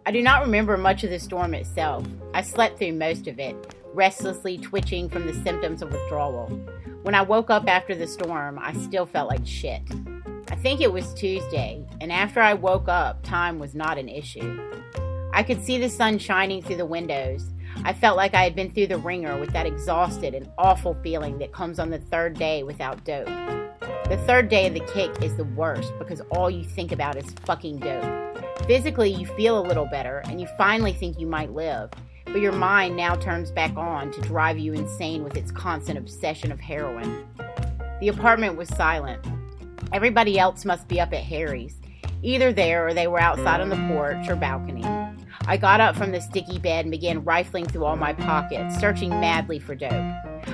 I do not remember much of the storm itself. I slept through most of it, restlessly twitching from the symptoms of withdrawal. When I woke up after the storm, I still felt like shit. I think it was Tuesday, and after I woke up, time was not an issue. I could see the sun shining through the windows. I felt like I had been through the ringer with that exhausted and awful feeling that comes on the third day without dope. The third day of the kick is the worst because all you think about is fucking dope. Physically, you feel a little better, and you finally think you might live, but your mind now turns back on to drive you insane with its constant obsession of heroin. The apartment was silent. Everybody else must be up at Harry's, either there or they were outside on the porch or balcony. I got up from the sticky bed and began rifling through all my pockets, searching madly for dope.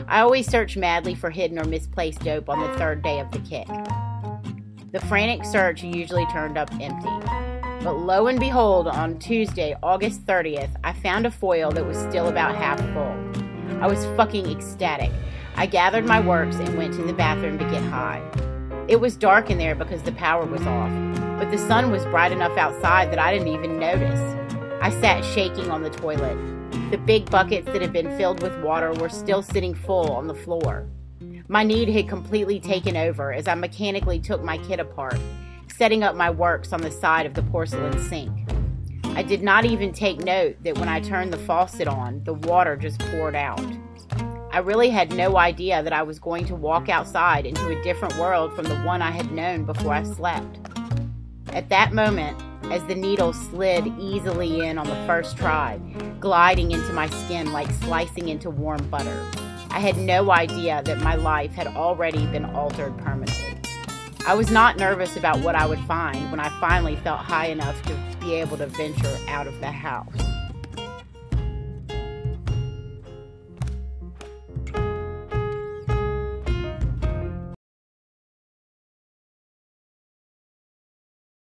I always search madly for hidden or misplaced dope on the third day of the kick. The frantic search usually turned up empty. But lo and behold, on Tuesday, August 30th, I found a foil that was still about half full. I was fucking ecstatic. I gathered my works and went to the bathroom to get high. It was dark in there because the power was off, but the sun was bright enough outside that I didn't even notice. I sat shaking on the toilet. The big buckets that had been filled with water were still sitting full on the floor. My need had completely taken over as I mechanically took my kit apart, setting up my works on the side of the porcelain sink. I did not even take note that when I turned the faucet on, the water just poured out. I really had no idea that I was going to walk outside into a different world from the one I had known before I slept. At that moment, as the needle slid easily in on the first try, gliding into my skin like slicing into warm butter, I had no idea that my life had already been altered permanently. I was not nervous about what I would find when I finally felt high enough to be able to venture out of the house.